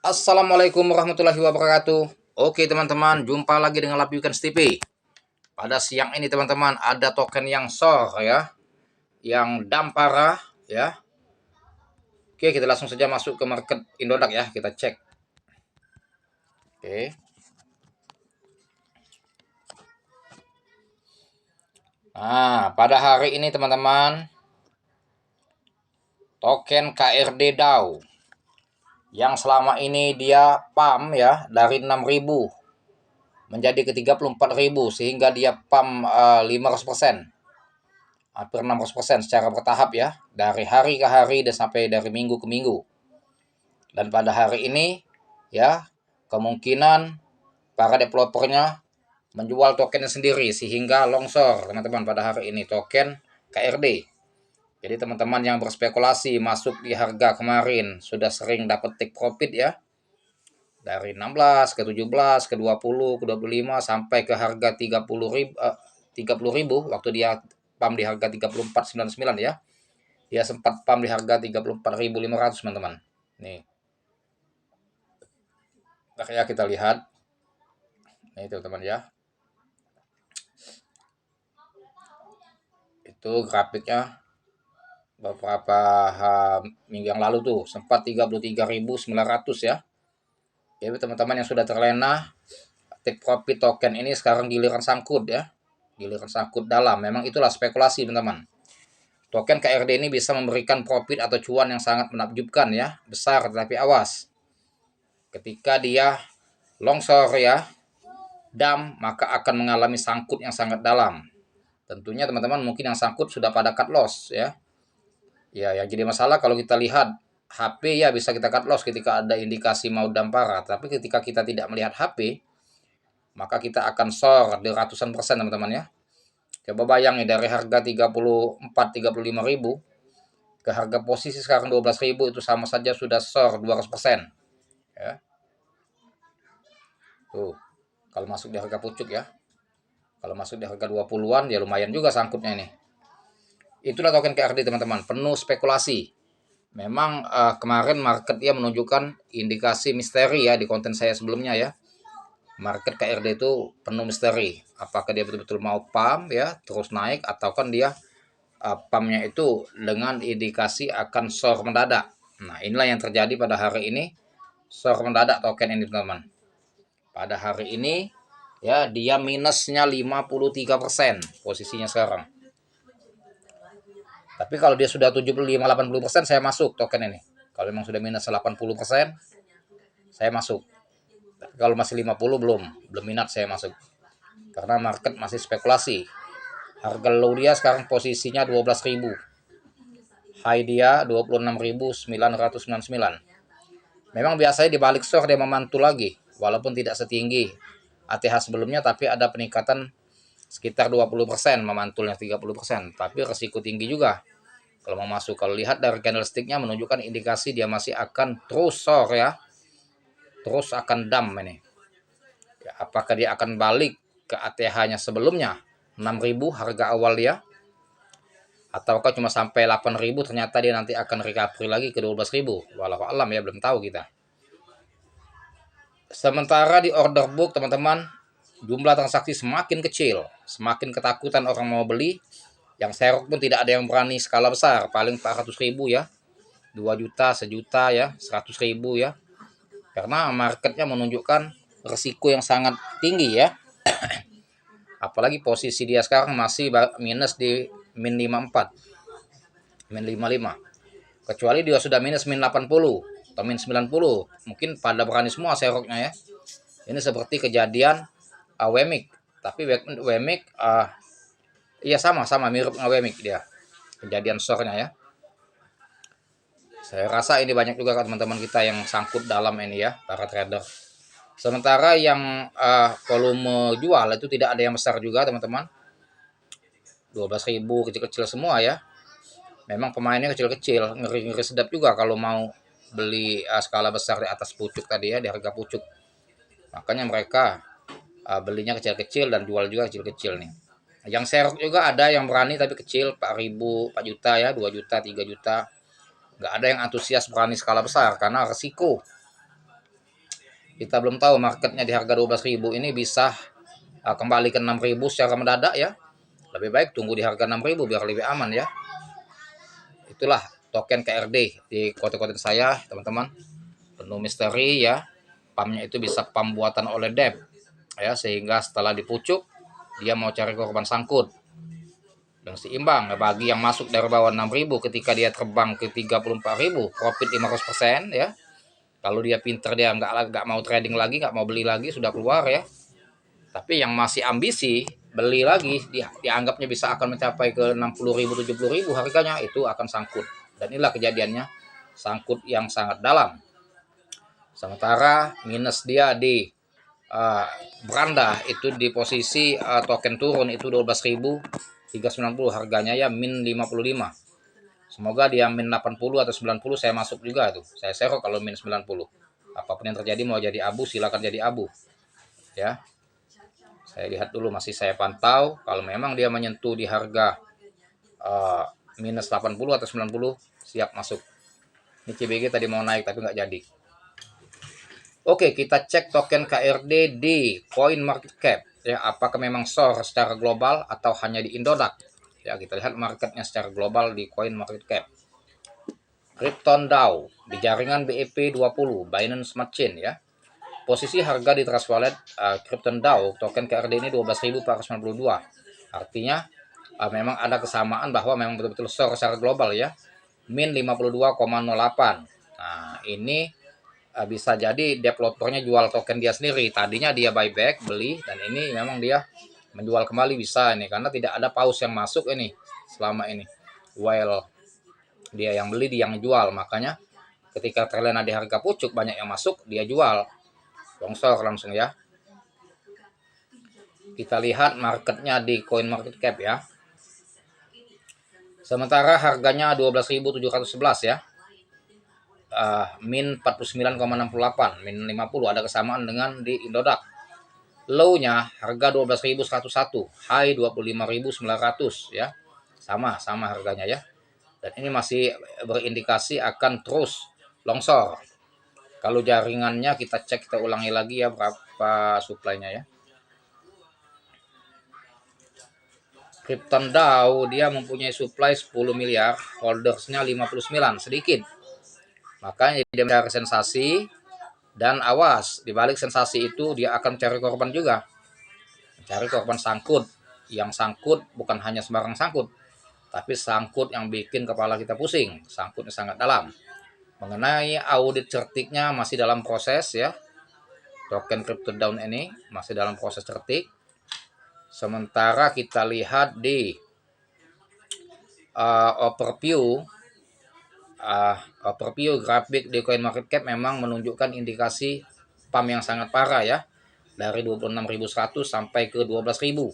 Assalamualaikum warahmatullahi wabarakatuh. Oke teman-teman, jumpa lagi dengan Lapi Weekends TV. Pada siang ini teman-teman ada token yang SOR ya, yang Dampara ya. Oke, kita langsung saja masuk ke market Indodax ya, kita cek. Oke. Nah, pada hari ini teman-teman, token KRD DAO yang selama ini dia pump ya dari 6.000 menjadi ke 34.000 sehingga dia pump 500%. Hampir 600% secara bertahap ya, dari hari ke hari dan sampai dari minggu ke minggu. Dan pada hari ini ya, kemungkinan para developernya menjual tokennya sendiri sehingga longsor teman-teman pada hari ini token KRD. Jadi teman-teman yang berspekulasi masuk di harga kemarin sudah sering dapat take profit ya. Dari 16 ke 17 ke 20 ke 25 sampai ke harga 30.000 waktu dia pump di harga 34.99 ya. Dia sempat pump di harga 34.500 teman-teman. Nih. Ya kita lihat. Nih teman-teman ya. Itu grafiknya beberapa minggu yang lalu tuh sempat 33.900 ya. Jadi teman-teman yang sudah terlena take profit token ini sekarang giliran sangkut ya. Giliran sangkut dalam. Memang itulah spekulasi teman-teman. Token KRD ini bisa memberikan profit atau cuan yang sangat menakjubkan ya, besar tetapi awas. Ketika dia longsor ya, dump, maka akan mengalami sangkut yang sangat dalam. Tentunya teman-teman mungkin yang sangkut sudah pada cut loss ya. Ya, yang jadi masalah kalau kita lihat HP ya bisa kita cut loss ketika ada indikasi mau dampara, tapi ketika kita tidak melihat HP, maka kita akan SOR di ratusan persen teman-teman ya. Coba bayangin dari harga 34-35.000 ke harga posisi sekarang 12.000 itu sama saja sudah SOR 200% ya. Tuh, kalau masuk di harga pucuk ya. Kalau masuk di harga 20-an ya lumayan juga sangkutnya ini. Itulah token KRD teman-teman, penuh spekulasi. Memang kemarin market dia menunjukkan indikasi misteri ya di konten saya sebelumnya ya. Market KRD itu penuh misteri. Apakah dia betul-betul mau pump ya, terus naik atau kan dia pumpnya itu dengan indikasi akan SOR mendadak. Nah, inilah yang terjadi pada hari ini. SOR mendadak token ini teman-teman. Pada hari ini ya dia minusnya 53% posisinya sekarang. Tapi kalau dia sudah 75-80% saya masuk token ini. Kalau memang sudah minus 80% saya masuk. Tapi kalau masih 50 belum minat saya masuk. Karena market masih spekulasi. Harga low dia sekarang posisinya 12.000. High dia 26.999. Memang biasanya di balik SOR dia memantul lagi walaupun tidak setinggi ATH sebelumnya, tapi ada peningkatan sekitar 20%, memantulnya 30%, tapi resiko tinggi juga kalau mau masuk. Kalau lihat dari candlesticknya menunjukkan indikasi dia masih akan terus SOR ya, terus akan dump ini ya. Apakah dia akan balik ke ATH-nya sebelumnya 6.000 harga awal dia, ataukah cuma sampai 8.000 ternyata dia nanti akan recovery lagi ke 12.000, walau alam ya, belum tahu kita. Sementara di order book teman-teman, jumlah transaksi semakin kecil, semakin ketakutan orang mau beli. Yang serok pun tidak ada yang berani skala besar, paling 400.000 ya, 2 juta, sejuta ya, 100.000 ya. Karena marketnya menunjukkan risiko yang sangat tinggi ya. Apalagi posisi dia sekarang masih minus di min 54, min 55. Kecuali dia sudah minus min 80 atau min 90, mungkin pada berani semua seroknya ya. Ini seperti kejadian WMIC, tapi WMIC iya sama mirip dengan WMIC dia. Kejadian sornya ya. Saya rasa ini banyak juga teman-teman kita yang sangkut dalam ini ya, para trader. Sementara yang volume jual itu tidak ada yang besar juga teman-teman. 12.000 kecil-kecil semua ya. Memang pemainnya kecil-kecil, ngeri-ngeri sedap juga kalau mau beli skala besar di atas pucuk tadi ya, di harga pucuk. Makanya mereka belinya kecil-kecil dan jual juga kecil-kecil nih. Yang serok juga ada yang berani tapi kecil, 4.000, 4 juta ya, 2 juta, 3 juta. Nggak ada yang antusias berani skala besar karena resiko. Kita belum tahu marketnya di harga 12.000 ini bisa kembali ke 6.000 secara mendadak ya. Lebih baik tunggu di harga 6.000 biar lebih aman ya. Itulah token KRD di konten-konten saya, teman-teman. Penuh misteri ya. Pumpnya itu bisa pump buatan oleh Deb ya, sehingga setelah dipucuk dia mau cari korban sangkut dan seimbang ya, bagi yang masuk dari bawah 6.000 ketika dia terbang ke 34.000 profit 500% ya. Kalau dia pinter dia nggak mau trading lagi, nggak mau beli lagi, sudah keluar ya. Tapi yang masih ambisi beli lagi, dianggapnya bisa akan mencapai ke 60.000 70.000 harganya, itu akan sangkut. Dan inilah kejadiannya, sangkut yang sangat dalam. Sementara minus dia di beranda itu di posisi token turun itu 12.390 harganya ya, min 55. Semoga dia min 80 atau 90 saya masuk juga tuh. Saya share kalau min 90. Apapun yang terjadi, mau jadi abu silakan jadi abu. Ya. Saya lihat dulu, masih saya pantau. Kalau memang dia menyentuh di harga minus 80 atau 90, siap masuk. Ini CBG tadi mau naik tapi nggak jadi. Oke, kita cek token KRD di CoinMarketCap. Ya, apakah memang soar secara global atau hanya di Indodax? Ya, kita lihat marketnya secara global di CoinMarketCap. Krypton DAO di jaringan BEP20, Binance Smart Chain ya. Posisi harga di Trust Wallet Krypton DAO token KRD ini 12.492. Artinya memang ada kesamaan bahwa memang betul-betul soar secara global ya. Min 52,08. Nah, ini bisa jadi developernya jual token dia sendiri. Tadinya dia buyback, beli, dan ini memang dia menjual kembali bisa ini karena tidak ada paus yang masuk ini selama ini. While dia yang beli, dia yang jual, makanya ketika terlena di harga pucuk banyak yang masuk, dia jual. Longsor langsung ya. Kita lihat marketnya di CoinMarketCap ya. Sementara harganya 12.711 ya. Min 49,68, min 50, ada kesamaan dengan di Indodax. Low-nya harga 12.101, high 25.900 ya. Sama harganya ya. Dan ini masih berindikasi akan terus longsor. Kalau jaringannya kita cek, kita ulangi lagi ya berapa supply-nya ya. Krypton DAO dia mempunyai supply 10 miliar, holdersnya 59, sedikit. Makanya dia mencari sensasi, dan awas, dibalik sensasi itu dia akan mencari korban juga. Mencari korban sangkut. Yang sangkut bukan hanya sembarang sangkut, tapi sangkut yang bikin kepala kita pusing. Sangkutnya sangat dalam. Mengenai audit certiknya masih dalam proses ya. Token Krypton DAO ini masih dalam proses certik. Sementara kita lihat di overview grafik di CoinMarketCap memang menunjukkan indikasi pump yang sangat parah ya, dari 26.100 sampai ke 12.000.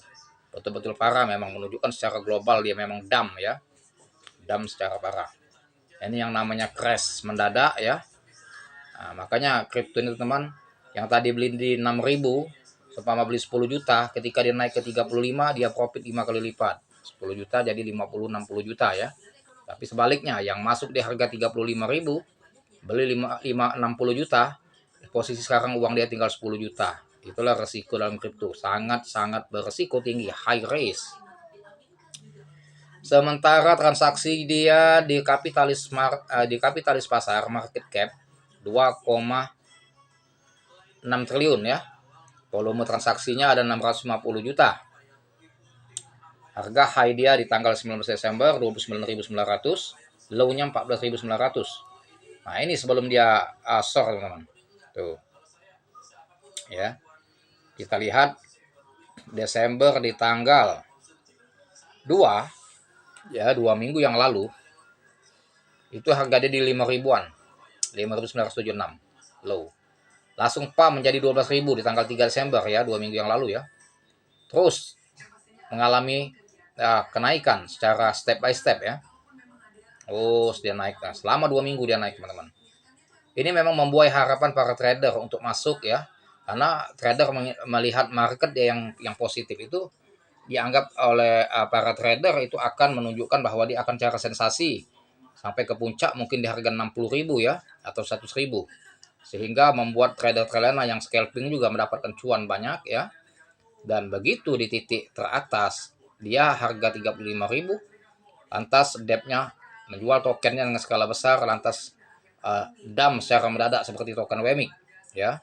Betul-betul parah, memang menunjukkan secara global dia memang dump ya, dump secara parah. Ini yang namanya crash mendadak ya. Nah, makanya kripto ini teman, yang tadi beli di 6.000, seumpama beli 10 juta, ketika dia naik ke 35, dia profit 5 kali lipat. 10 juta jadi 50-60 juta ya. Tapi sebaliknya, yang masuk di harga 35.000, beli 60 juta, posisi sekarang uang dia tinggal 10 juta. Itulah resiko dalam kripto, sangat-sangat beresiko tinggi, high risk. Sementara transaksi dia di kapitalis pasar market cap 2,6 triliun ya. Volume transaksinya ada 650 juta. Harga high dia di tanggal 19 Desember 29.900, low-nya 14.900. Nah, ini sebelum dia soar, teman-teman. Tuh. Ya. Kita lihat Desember di tanggal 2 ya, 2 minggu yang lalu itu harga dia di 5 ribuan. 5.976 low. Langsung pump menjadi 12.000 di tanggal 3 Desember ya, 2 minggu yang lalu ya. Terus mengalami kenaikan secara step by step ya. Terus dia naik. Nah, selama 2 minggu dia naik, teman-teman. Ini memang membuai harapan para trader untuk masuk ya. Karena trader melihat market yang positif itu dianggap oleh para trader itu akan menunjukkan bahwa dia akan cari sensasi sampai ke puncak mungkin di harga 60.000 ya atau 100.000. sehingga membuat trader-trader yang scalping juga mendapatkan cuan banyak ya. Dan begitu di titik teratas dia harga 35.000, lantas depnya menjual tokennya dengan skala besar, lantas dump secara mendadak seperti token WMIC ya.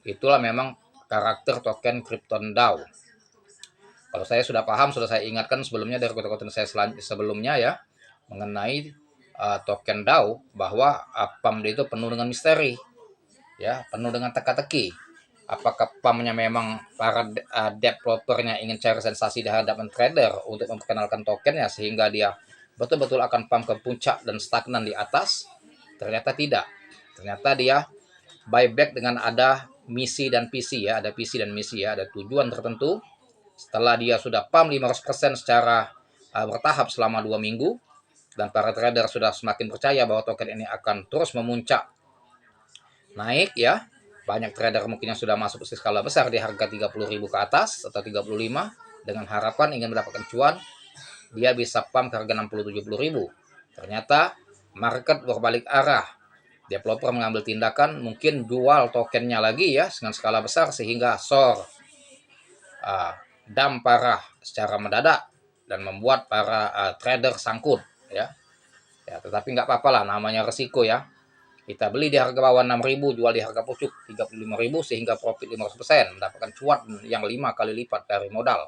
Itulah memang karakter token Krypton DAO. Kalau saya sudah paham, sudah saya ingatkan sebelumnya dari konten-konten saya sebelumnya ya, mengenai token DAO, bahwa PAM itu penuh dengan misteri ya, penuh dengan teka-teki. Apakah PAM-nya memang para developernya ingin cari sensasi di hadapan trader untuk memperkenalkan tokennya sehingga dia betul-betul akan PAM ke puncak dan stagnan di atas? Ternyata tidak. Ternyata dia buyback dengan ada misi dan visi ya, ada visi dan misi ya, ada tujuan tertentu. Setelah dia sudah PAM 500% secara bertahap selama 2 minggu, dan para trader sudah semakin percaya bahwa token ini akan terus memuncak naik ya. Banyak trader mungkin yang sudah masuk ke skala besar di harga 30.000 ke atas atau 35 dengan harapan ingin mendapatkan cuan, dia bisa PAM ke harga 60-70.000. Ternyata market berbalik arah. Developer mengambil tindakan mungkin jual tokennya lagi ya dengan skala besar sehingga SOR dump parah secara mendadak dan membuat para trader sangkut ya. Tetapi nggak apa-apa lah, namanya resiko ya. Kita beli di harga bawah 6.000, jual di harga pucuk 35.000 sehingga profit 500%, mendapatkan cuan yang 5 kali lipat dari modal.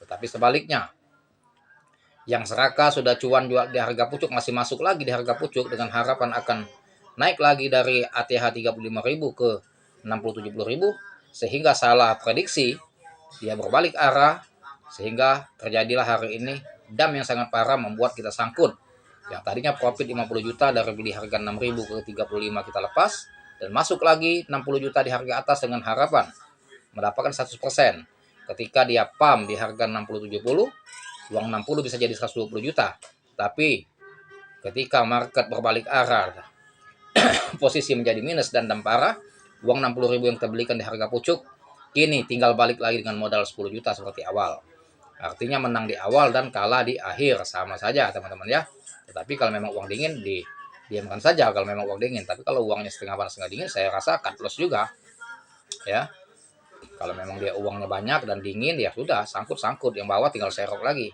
Tetapi sebaliknya, yang serakah sudah cuan jual di harga pucuk masih masuk lagi di harga pucuk dengan harapan akan naik lagi dari ATH 35.000 ke 60-70.000 sehingga salah prediksi, dia berbalik arah sehingga terjadilah hari ini dam yang sangat parah membuat kita sangkut. Yang tadinya profit 50 juta dari beli harga 6.000 ke 35 kita lepas dan masuk lagi 60 juta di harga atas dengan harapan mendapatkan 100%. Ketika dia PAM di harga 60-70, uang 60 bisa jadi 120 juta. Tapi ketika market berbalik arah, posisi menjadi minus dan dam parah, uang 60.000 yang terbelikan di harga pucuk kini tinggal balik lagi dengan modal 10 juta seperti awal. Artinya menang di awal dan kalah di akhir, sama saja teman-teman ya. Tetapi kalau memang uang dingin, diamkan saja kalau memang uang dingin. Tapi kalau uangnya setengah panas setengah dingin, saya rasa cut loss juga ya. Kalau memang dia uangnya banyak dan dingin, ya sudah, sangkut-sangkut, yang bawah tinggal serok lagi.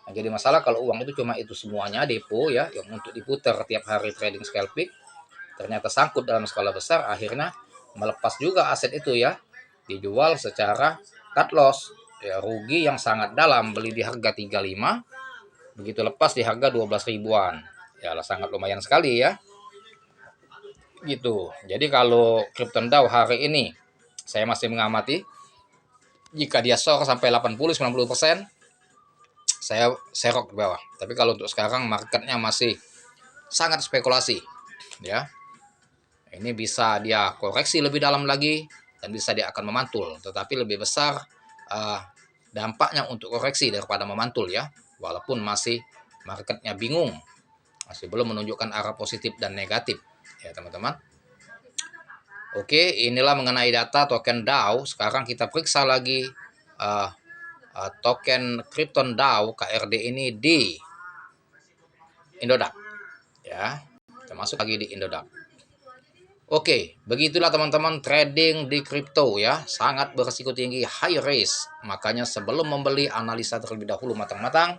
Nah, jadi masalah kalau uang itu cuma itu semuanya depo ya, yang untuk diputar tiap hari trading scalping, ternyata sangkut dalam skala besar, akhirnya melepas juga aset itu ya, dijual secara cut loss ya, rugi yang sangat dalam. Beli di harga 35, begitu lepas di harga 12 ribuan ya, sangat lumayan sekali ya gitu. Jadi kalau Krypton DAO hari ini saya masih mengamati, jika dia SOR sampai 80-90% saya serok di bawah. Tapi kalau untuk sekarang marketnya masih sangat spekulasi ya. Ini bisa dia koreksi lebih dalam lagi dan bisa dia akan memantul, tetapi lebih besar dampaknya untuk koreksi daripada memantul ya. Walaupun masih marketnya bingung, masih belum menunjukkan arah positif dan negatif ya teman-teman. Oke, inilah mengenai data token DAO. Sekarang kita periksa lagi token Krypton DAO KRD ini di Indodax ya. Kita masuk lagi di Indodax. Oke, begitulah teman-teman trading di kripto ya, sangat berisiko tinggi, high risk. Makanya sebelum membeli analisa terlebih dahulu matang-matang,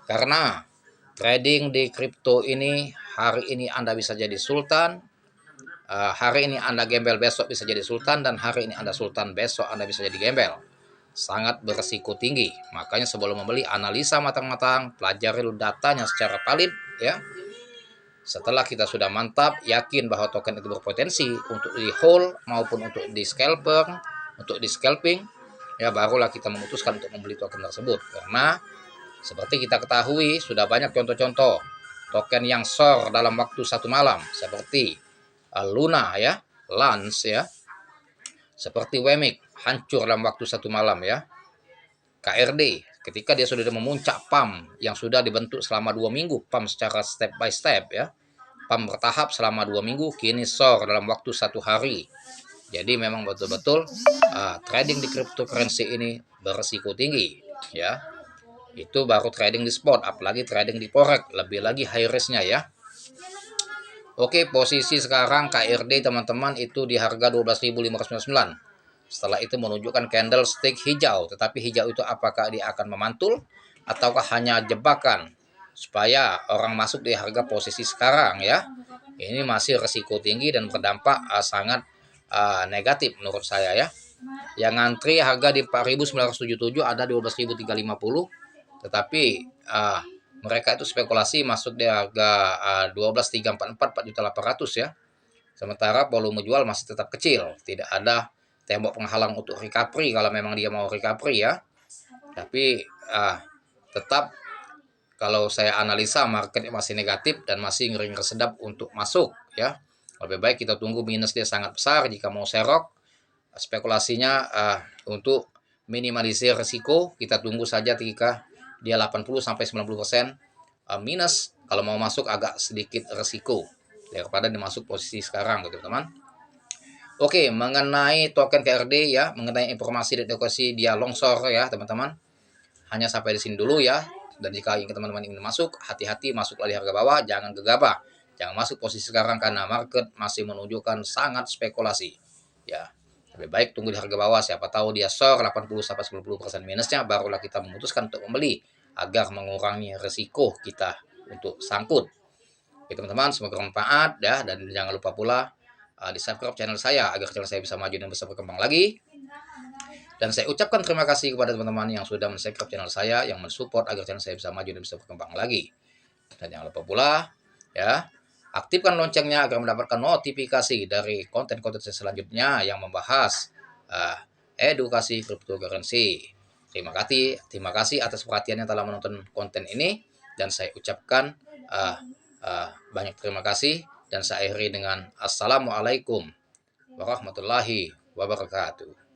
karena trading di kripto ini hari ini Anda bisa jadi sultan, hari ini Anda gembel besok bisa jadi sultan, dan hari ini Anda sultan besok Anda bisa jadi gembel. Sangat berisiko tinggi. Makanya sebelum membeli analisa matang-matang, pelajari datanya secara valid ya. Setelah kita sudah mantap, yakin bahwa token itu berpotensi untuk di hold maupun untuk di scalper, untuk di scalping, ya barulah kita memutuskan untuk membeli token tersebut. Karena seperti kita ketahui, sudah banyak contoh-contoh token yang SOR dalam waktu satu malam, seperti Luna ya, Lance ya, seperti WMIC, hancur dalam waktu satu malam ya. KRD, ketika dia sudah memuncak PAM yang sudah dibentuk selama 2 minggu, PAM secara step by step ya, PAM bertahap selama 2 minggu, kini SOR dalam waktu 1 hari. Jadi memang betul-betul trading di cryptocurrency ini berisiko tinggi ya. Itu baru trading di spot, apalagi trading di forex lebih lagi high risk-nya ya. Oke, posisi sekarang KRD teman-teman itu di harga 12.599. Setelah itu menunjukkan candlestick hijau, tetapi hijau itu apakah dia akan memantul ataukah hanya jebakan supaya orang masuk di harga posisi sekarang ya. Ini masih resiko tinggi dan berdampak sangat negatif menurut saya ya. Yang ngantri harga di 4.977 ada 12.350, tetapi mereka itu spekulasi masuk di harga 12.344 4.800.000 ya. Sementara volume jual masih tetap kecil, tidak ada tembok penghalang untuk recovery kalau memang dia mau recovery ya. Tapi tetap kalau saya analisa market masih negatif dan masih ngeri sedap untuk masuk ya. Lebih baik kita tunggu minus dia sangat besar jika mau serok. Spekulasinya untuk minimalisir risiko kita tunggu saja ketika dia 80 sampai 90% minus. Kalau mau masuk agak sedikit risiko daripada dimasuk posisi sekarang gitu teman. Oke, mengenai token KRD ya, mengenai informasi dan edukasi dia longsor ya teman-teman. Hanya sampai di sini dulu ya. Dan jika ingin teman-teman ingin masuk, hati-hati masuklah di harga bawah, jangan gegabah. Jangan masuk posisi sekarang karena market masih menunjukkan sangat spekulasi. Ya, lebih baik tunggu di harga bawah, siapa tahu dia short 80 sampai 90% minusnya, barulah kita memutuskan untuk membeli agar mengurangi risiko kita untuk sangkut. Oke teman-teman, semoga bermanfaat ya, dan jangan lupa pula di subscribe channel saya agar channel saya bisa maju dan bisa berkembang lagi. Dan saya ucapkan terima kasih kepada teman-teman yang sudah men-subscribe channel saya, yang mensupport agar channel saya bisa maju dan bisa berkembang lagi. Dan jangan lupa pula ya, aktifkan loncengnya agar mendapatkan notifikasi dari konten-konten saya selanjutnya yang membahas edukasi cryptocurrency. Terima kasih atas perhatiannya telah menonton konten ini, dan saya ucapkan banyak terima kasih, dan saya akhiri dengan assalamualaikum warahmatullahi wabarakatuh.